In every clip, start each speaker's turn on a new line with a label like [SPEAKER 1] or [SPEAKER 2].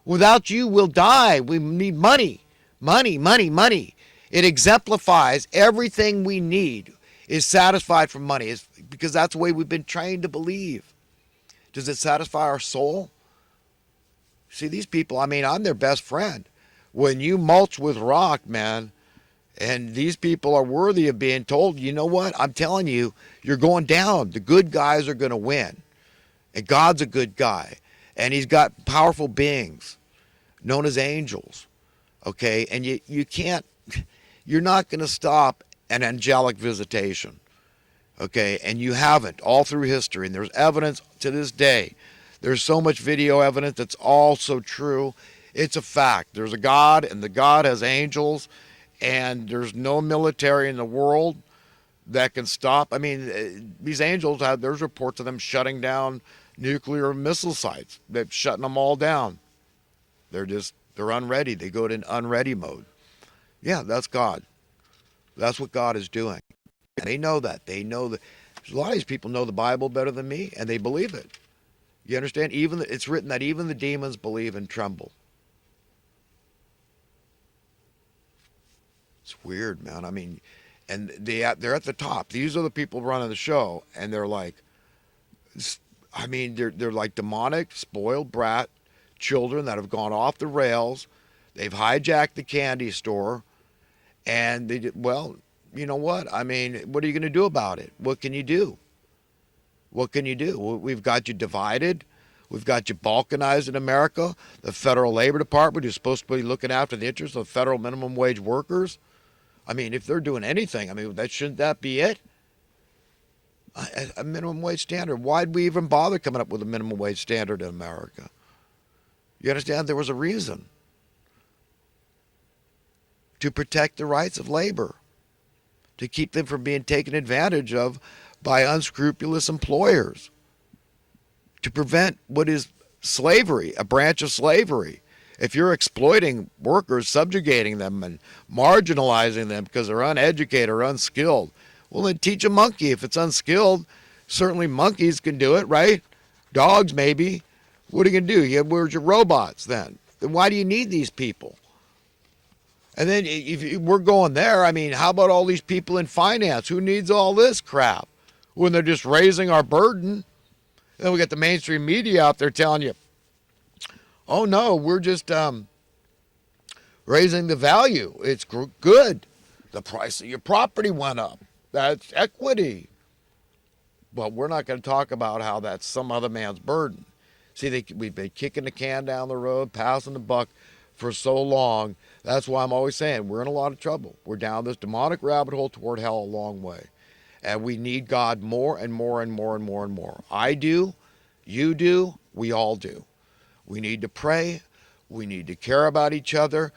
[SPEAKER 1] Without you, we'll die. We need money, money, money, money. It exemplifies everything we need is satisfied from money, is because that's the way we've been trained to believe. Does it satisfy our soul? See, these people, I mean, I'm their best friend. When you mulch with rock, man, and these people are worthy of being told, you know what? I'm telling you, you're going down. The good guys are going to win. And God's a good guy. And he's got powerful beings known as angels. Okay? And you can't, you're not going to stop an angelic visitation. Okay? And you haven't all through history. And there's evidence to this day. There's so much video evidence that's all so true. It's a fact. There's a God, and the God has angels, and there's no military in the world that can stop. I mean, these angels have, there's reports of them shutting down nuclear missile sites. They're shutting them all down. They're unready. They go to unready mode. Yeah, that's God. That's what God is doing. And they know that. They know that. A lot of these people know the Bible better than me, and they believe it. You understand? It's written that even the demons believe and tremble. It's weird, man. I mean, and they're at the top. These are the people running the show, and they're like, I mean, they're like demonic, spoiled brat children that have gone off the rails. They've hijacked the candy store, and well, you know what? I mean, what are you going to do about it? What can you do? What can you do? We've got you divided. We've got you balkanized in America. The Federal Labor Department is supposed to be looking after the interests of federal minimum wage workers. I mean, if they're doing anything, I mean, shouldn't that be it? A minimum wage standard. Why'd we even bother coming up with a minimum wage standard in America? You understand? There was a reason. To protect the rights of labor. To keep them from being taken advantage of by unscrupulous employers, to prevent what is slavery, a branch of slavery. If you're exploiting workers, subjugating them and marginalizing them because they're uneducated or unskilled, well, then teach a monkey. If it's unskilled, certainly monkeys can do it, right? Dogs, maybe. What are you going to do? Where's your robots then? Then why do you need these people? And then if we're going there, I mean, how about all these people in finance? Who needs all this crap? When they're just raising our burden. Then we got the mainstream media out there telling you, oh no, we're just raising the value. It's good. The price of your property went up. That's equity. Well, we're not going to talk about how that's some other man's burden. See, we've been kicking the can down the road, passing the buck for so long. That's why I'm always saying we're in a lot of trouble. We're down this demonic rabbit hole toward hell a long way. And we need God more and more and more and more and more. I do, you do, we all do. We need to pray. We need to care about each other.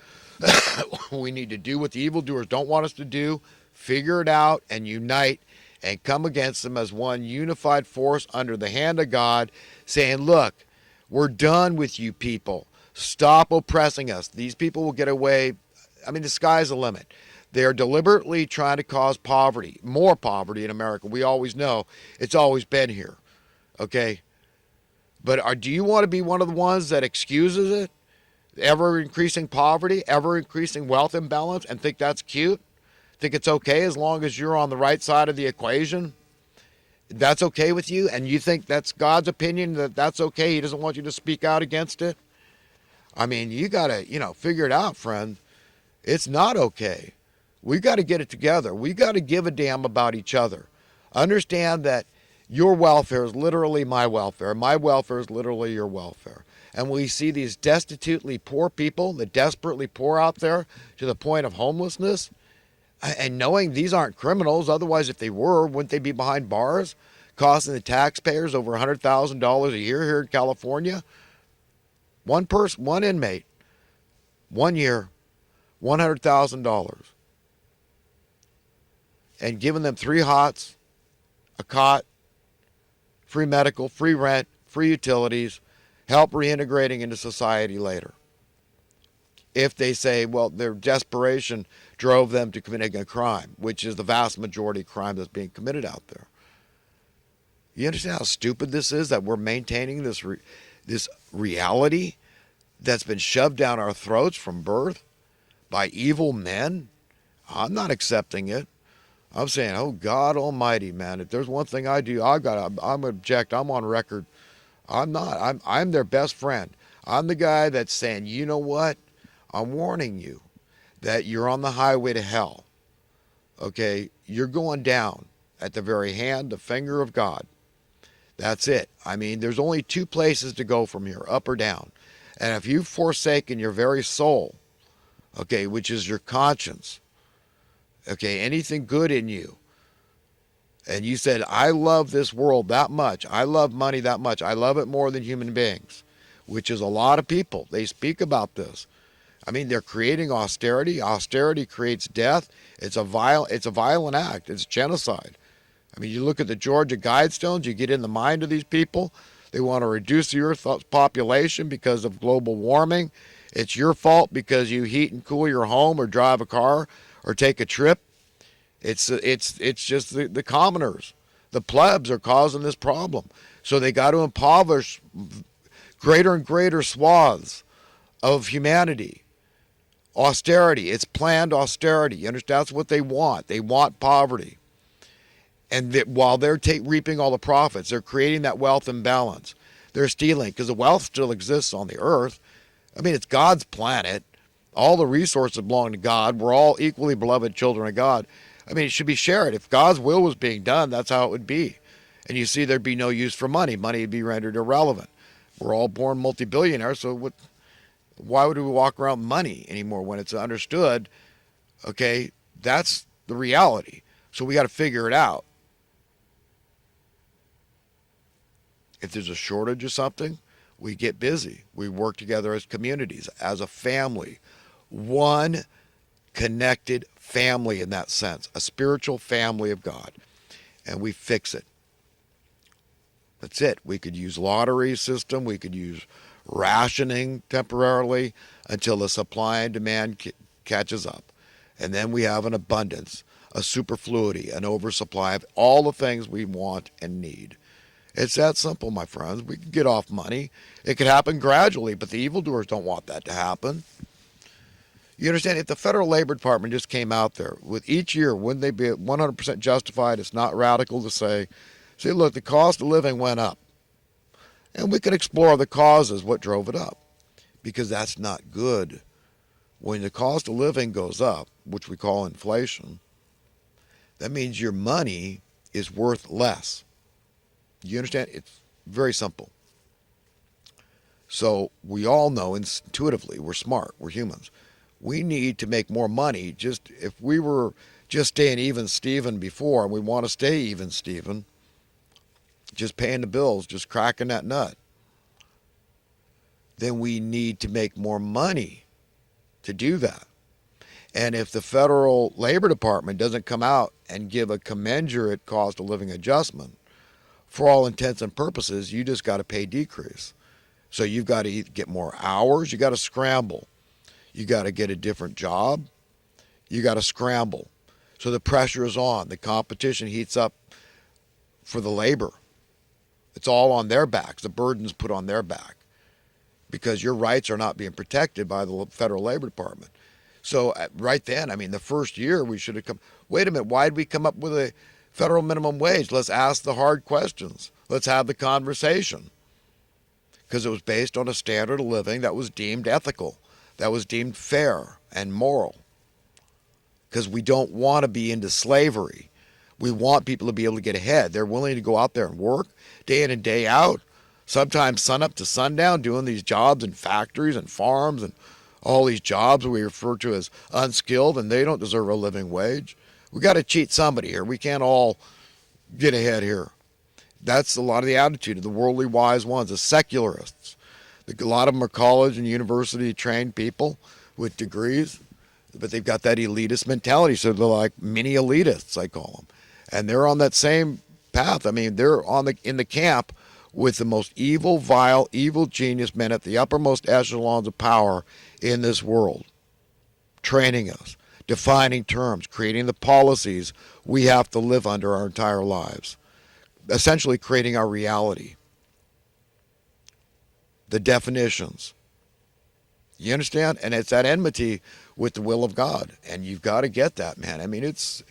[SPEAKER 1] We need to do what the evildoers don't want us to do. Figure it out and unite and come against them as one unified force under the hand of God, saying, look, we're done with you people. Stop oppressing us. These people will get away. I mean, the sky's the limit. They are deliberately trying to cause poverty, more poverty in America. We always know it's always been here, okay? But do you want to be one of the ones that excuses it? Ever-increasing poverty, ever-increasing wealth imbalance, and think that's cute? Think it's okay as long as you're on the right side of the equation? That's okay with you? And you think that's God's opinion, that that's okay? He doesn't want you to speak out against it? I mean, you got to, figure it out, friend. It's not okay. We got to get it together. We got to give a damn about each other. Understand that your welfare is literally my welfare. My welfare is literally your welfare. And we see these destitutely poor people, the desperately poor out there to the point of homelessness, and knowing these aren't criminals. Otherwise, if they were, wouldn't they be behind bars, costing the taxpayers over $100,000 a year here in California? One person, one inmate, 1 year, $100,000. And giving them 3 hots, a cot, free medical, free rent, free utilities, help reintegrating into society later. If they say, well, their desperation drove them to committing a crime, which is the vast majority of crime that's being committed out there. You understand how stupid this is, that we're maintaining this reality that's been shoved down our throats from birth by evil men, I'm not accepting it. I'm saying, oh God Almighty, man, if there's one thing I do, I'm object. I'm on record. I'm not. I'm their best friend. I'm the guy that's saying, you know what? I'm warning you that you're on the highway to hell. Okay, you're going down at the very hand, the finger of God. That's it. I mean, there's only two places to go from here, up or down. And if you've forsaken your very soul, okay, which is your conscience, okay, anything good in you, and you said, I love this world that much, I love money that much, I love it more than human beings, which is a lot of people. They speak about this. I mean, they're creating austerity. Austerity creates death. It's a violent act. It's genocide. I mean, you look at the Georgia Guidestones, you get in the mind of these people. They want to reduce the Earth's population because of global warming. It's your fault because you heat and cool your home or drive a car or take a trip. It's just the commoners. The plebs are causing this problem. So they got to impoverish greater and greater swaths of humanity. Austerity. It's planned austerity. You understand? That's what they want. They want poverty. And while they're reaping all the profits, they're creating that wealth imbalance. They're stealing because the wealth still exists on the earth. I mean, it's God's planet. All the resources belong to God. We're all equally beloved children of God. I mean, it should be shared. If God's will was being done, that's how it would be. And you see, there'd be no use for money. Money would be rendered irrelevant. We're all born multi-billionaires, so why would we walk around money anymore when it's understood, okay, that's the reality. So we got to figure it out. If there's a shortage of something, we get busy. We work together as communities, as a family. One connected family in that sense, a spiritual family of God. And we fix it. That's it. We could use lottery system. We could use rationing temporarily until the supply and demand catches up. And then we have an abundance, a superfluity, an oversupply of all the things we want and need. It's that simple, my friends. We can get off money. It could happen gradually, but the evildoers don't want that to happen. You understand? If the Federal Labor Department just came out there with each year, wouldn't they be 100% justified? It's not radical to say, look, the cost of living went up. And we could explore the causes, what drove it up, because that's not good. When the cost of living goes up, which we call inflation, that means your money is worth less. You understand? It's very simple. So we all know intuitively, we're smart, we're humans. We need to make more money. Just if we were just staying even Steven before, and we want to stay even Steven, just paying the bills, just cracking that nut, then we need to make more money to do that. And if the Federal Labor Department doesn't come out and give a commensurate cost of living adjustment, for all intents and purposes, you just got to pay decrease. So you've got to get more hours. You got to scramble. You got to get a different job. You got to scramble. So the pressure is on. The competition heats up for the labor. It's all on their backs. The burden's put on their back because your rights are not being protected by the Federal Labor Department. So right then, I mean, the first year we should have come, wait a minute, why did we come up with a federal minimum wage? Let's ask the hard questions. Let's have the conversation. Because it was based on a standard of living that was deemed ethical, that was deemed fair and moral. Because we don't want to be into slavery. We want people to be able to get ahead. They're willing to go out there and work day in and day out, sometimes sun up to sundown, doing these jobs in factories and farms and all these jobs we refer to as unskilled, and they don't deserve a living wage. We got to cheat somebody here. We can't all get ahead here. That's a lot of the attitude of the worldly wise ones, the secularists. A lot of them are college and university trained people with degrees, but they've got that elitist mentality. So they're like mini elitists, I call them. And they're on that same path. I mean, they're in the camp with the most evil, vile, evil genius men at the uppermost echelons of power in this world, training us, defining terms, creating the policies we have to live under our entire lives, essentially creating our reality, the definitions. You understand? And it's that enmity with the will of God, and you've got to get that, man. I mean, it's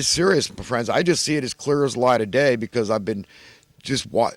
[SPEAKER 1] serious, my friends. I just see it as clear as light of day because I've been just trying